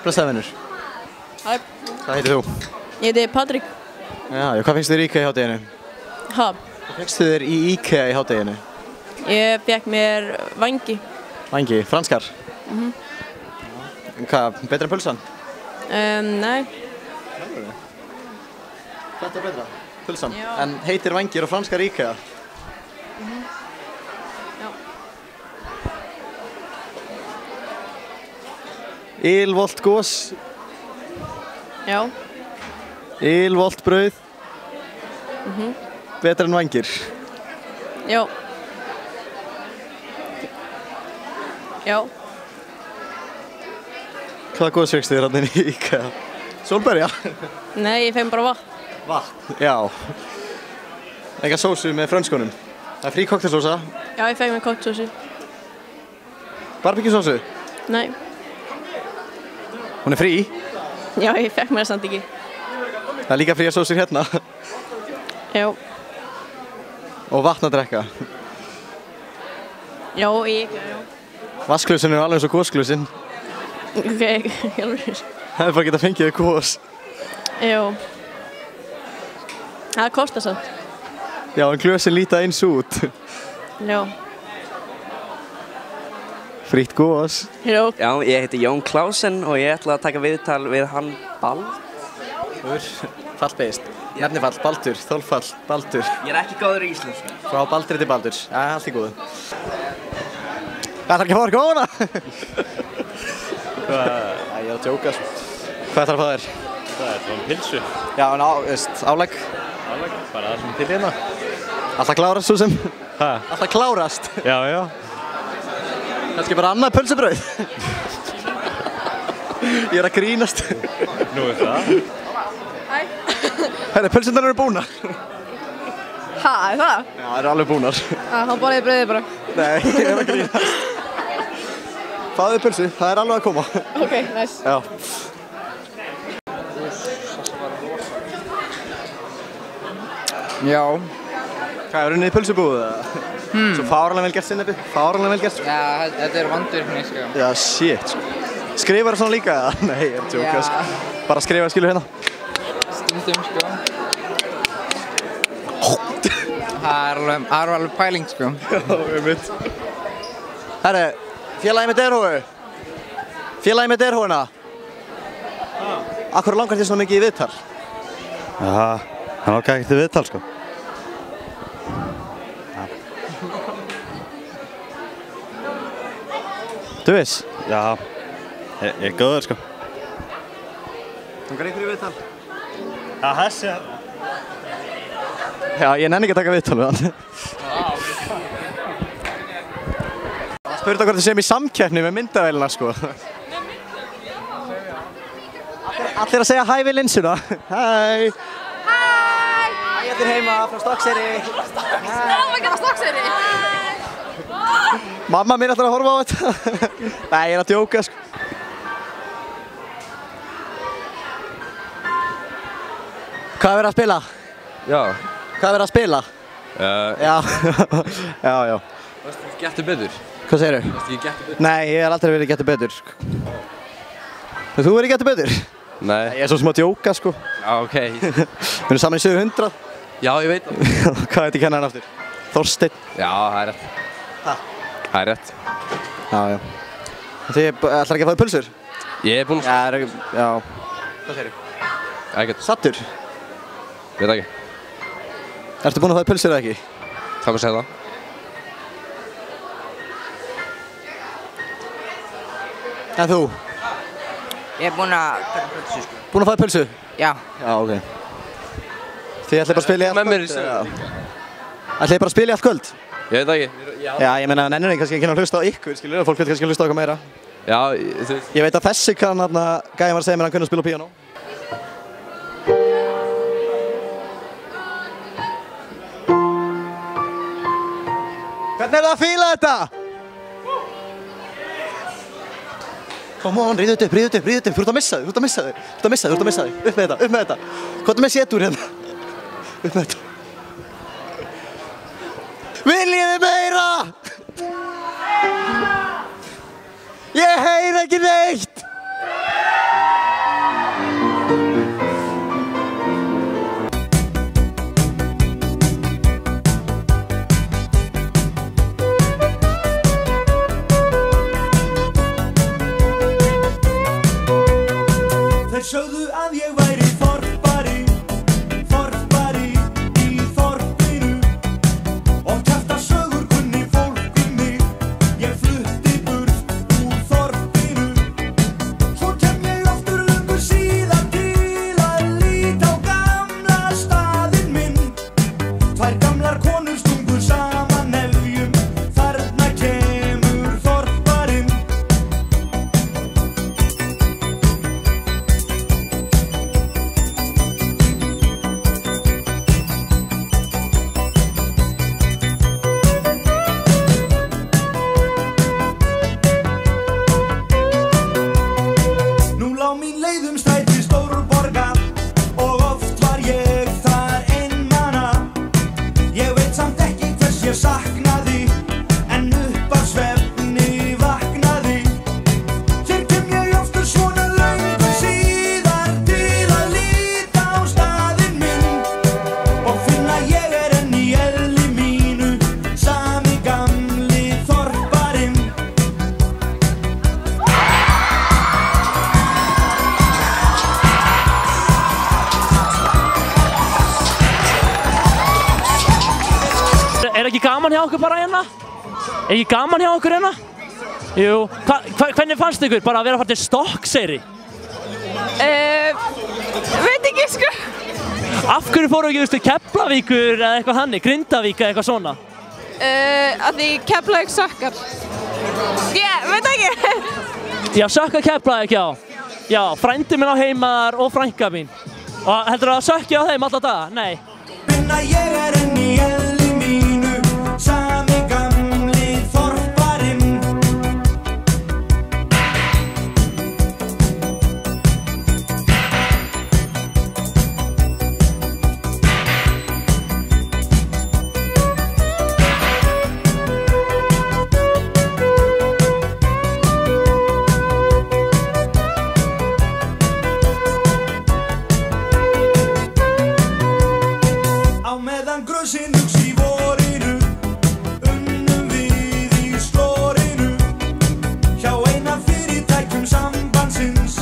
Blessaður vinur. Hæ. Hvað heitir þú? Ég heiti Patrik. Já, hvað fengstu þér í IKEA í hádeginu? Ha? Hvað fengstu þér í IKEA í hádeginu? Ég fekk mér vangi. Vangi, franskar? Hvað, betra en pulsan? Nei. Þetta er betra? Pulsan? Já. En heitir vangir og franskar IKEA? Já. Ylvolt gos, Já. ylvolt brauð, betra en vangir. Já. Já. Hvaða gos fegstu þér hann í IKEA? Sólberja? Nei, ég fekk mér bara vatn. Vatn? Já. Enga sósu með frönskunum? Það er frí koktelsósa? Já, ég fekk mér koktsósu. Barbecue-sósu? Nei. Hún er frí? Já, ég fekk mér það samt ekki. Það er líka fría sósur hérna. Já. Og vatn að drekka. Já, já. Vasklusin er alveg eins og gósklusin. Ok, hjálpur. Það er bara að geta fengið þér gós. Já. Það kostar samt. Já, en glösin líta eins út. Já. Frítt gós. Já. Já, ég heiti Jón Klausen og ég ætla að taka viðtal við hann Baldur. Fallbeist. Nefnifall, Baldur, þolfall, Baldur. Ég er ekki góður í íslensku. Frá Baldri til Baldurs. Já, allt í góðu. Hvað þarf ekki að fá þér góðuna? Æ, ég er að djóka svo. Hvað þarf að fá þér? Það er svona pilsu. Já, en álegg. Álegg, bara það sem til hérna. Alltaf klárast svo sem. Hæ? Alltaf klárast. Já, já. Kannski bara annað pulsubrauð. Ég er að grínast. Nú er það. Herri, pulsundar eru búnar. Ha, er það? Já, það eru alveg búnar. Þá borðið brauðið bara. Nei, ég er að grínast. Fáðu þér pulsu, það er alveg að koma. Ok, nice. Já. Já. Hvað, er unnið í pulsubúðu eða? Svo fáránlega vel gert sinnebi, fáránlega vel gert. Já, þetta er vandvirkni, sko. Já, shit, sko. Skrifar það svona líka eða? Nei, ég er að djóka, sko. Bara skrifa skilur hérna. Stundum, sko. Það er alveg pæling, sko. Já, mitt. Herri, félagi með derhóu. Félagi með derhóuna. Akkur langar þér svona mikið í viðtal? Já, hann ákvað ekki til viðtal, sko. Du veist? Já, ég er góður, sko. Langar ykkur í viðtal? Já, þessi. Já, ég nenni ekki að taka viðtal við hann. Spurðu það hvort þið séum í samkeppni með myndavélina, sko. Allir að segja hæ við linsuna. Hæ! Hæ! Ég er heima frá Stokkseyri. Stráðvækjana Stokkseyri! Mamma mín ætlar að horfa á þetta. Nei, ég er að djóka, sko. Hvað er verið að spila? Já. Hvað er verið að spila? Já. Já, já. Varstu ekki getur betur? Hvað segirðu? Varstu ekki getur betur? Nei, ég hef aldrei verið getur betur, sko. Þú verið getur betur? Nei. Ég er svo sem að djóka, sko. Já, ok. Við erum saman í 700. Já, ég veit það. Hvað heiti kennarinn aftur? Þorsteinn. Já, það er rétt. Ha? Það er rétt. Já, já. Þið ætlar ekki að fá þér pulsur? Ég er búinn að... Já. Hvað segirðu? Ekkert. Sattur? Veit ekki. Ertu búinn að fá þér pulsur eða ekki? Takk að segja það. En þú? Ég er búinn að taka pulsu, sko. Búinn að fá þér pulsu? Já. Já, ok. Þið ætlaði bara að spila í allt Með mér í kvöld? sögu. Ætlaði bara að spila í allt kvöld? Ég veit ekki. Já, ég meina, nennir kannski ekki að hlusta á ykkur, skilur, fólk vil kannski hlusta á eitthvað meira. Já, þú veist. Ég veit að þessi kann hérna, gæðin var að segja mér að hann kunni að spila á píanó. Hvernig er það að fíla þetta? Come on, ríðu upp, þú ert að missa þig, upp með þetta. Hvað er með sétur hérna? Upp með þetta. Viljið þið meira? Ég heyr ekki neitt! hjá okkur bara hérna? Er ekki gaman hjá okkur hérna? Jú, hvernig fannst ykkur bara að vera að fara til Stokkseyri? Veit ekki, sko. Af hverju fóru ekki, veistu, Keflavíkur eða eitthvað hannig, Grindavík eða eitthvað svona? Að því Keflavík sökkar. Ég veit ekki. Já, sökkar Keflavík, já. Já, frændi minn á heimar og frænka mín. Og heldur það að sökki á þeim alltaf daga? Nei. Finna ég enn í eðli mínu, sami gamli þorparinn. Á meðan grösin hugs í vorinu, unnum við í slorinu, hjá eina fyrirtækjum sambandsins,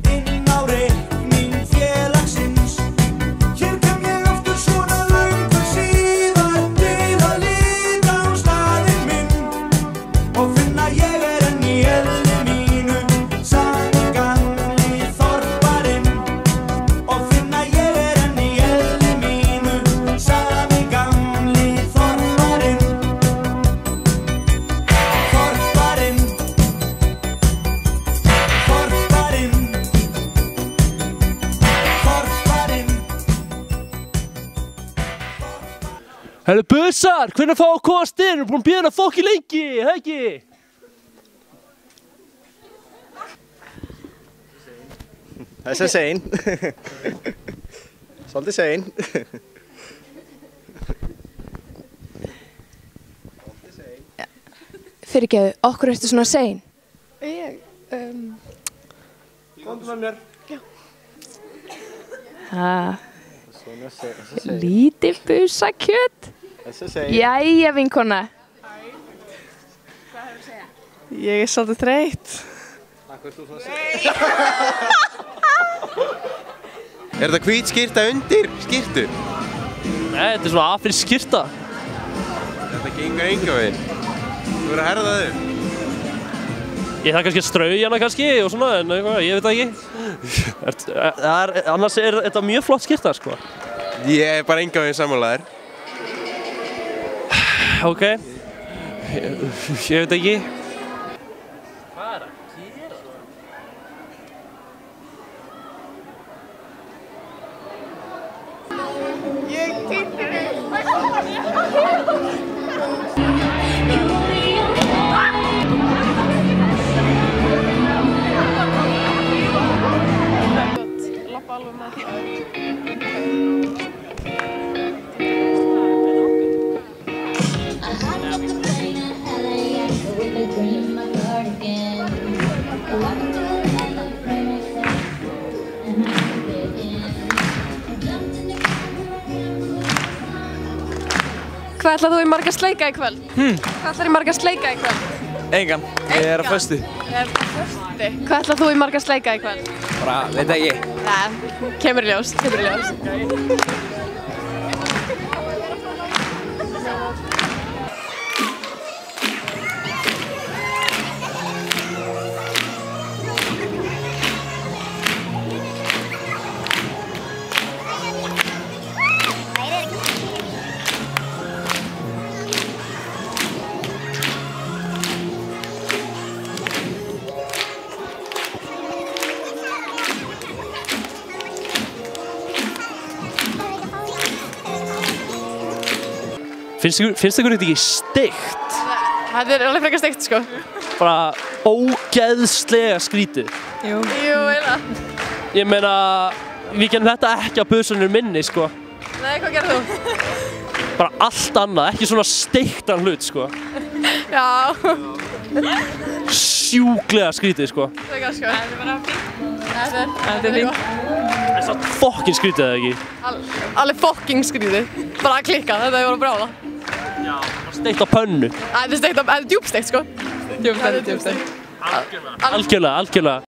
inn á reikning félagsins. Hér kem ég aftur svona löngu síðar til að líta á staðinn minn og finna ég enn í eðli mínu, sami gamli þorparinn. Og finna ég enn í eðli mínu, sami gamli þorparinn. Þorparinn. Þorparinn. Þorparinn. Herru, bussar, hvernig fá að komast inn? Við erum búin að bíða hérna fokki lengi, það ekki? Þessi er sein. Svolítið sein. Fyrirgeðu, okkur ertu svona sein? Ég, Komdu með mér. Svona sein. Lítið busakjöt. Þessi er sein. Jæja, vinkona. ég er svolítið þreytt. Akkur þú svona sein. Er þetta hvít skyrta undir skyrtu? Nei, þetta er svona afri skyrta. Þetta gengur enga veginn. Þú verður að herða þau. Ég þarf kannski að strauja hana kannski og svona, en eitthvað, ég veit það ekki. Annars er þetta mjög flott skyrta, sko. Ég er bara enga veginn sammálaður. Ok. Ég veit ekki. Hvað er að gera? Lappa alveg með það. Hvað ætlað þú í marga sleika í kvöld? Hvað ætlað í marga sleika í kvöld? Engan, ég er á föstu. Hvað ætlað þú í marga sleika í kvöld? Bara, veit ekki. Kemur í ljós, kemur í ljós. Finnst ykkur þetta ekki steikt? Þetta er alveg frekar steikt, sko. Bara ógeðslega skrítið. Jú, eiginlega. Ég meina, við gerum þetta ekki á busunum minni, sko. Nei, hvað gerir þú? Bara allt annað, ekki svona steiktan hlut, sko. Já. Sjúklega skrítið, sko. Þetta er bara fínt. Þetta er fínt. Það er svo fokkin skrítið, eða ekki? Alveg fokking skrítið. Bara að klikka, þetta er bara brjála. Já, steikt á pönnu. Þetta er steikt, þetta er djúpsteikt, sko. Djúpsteikt. Algjörlega.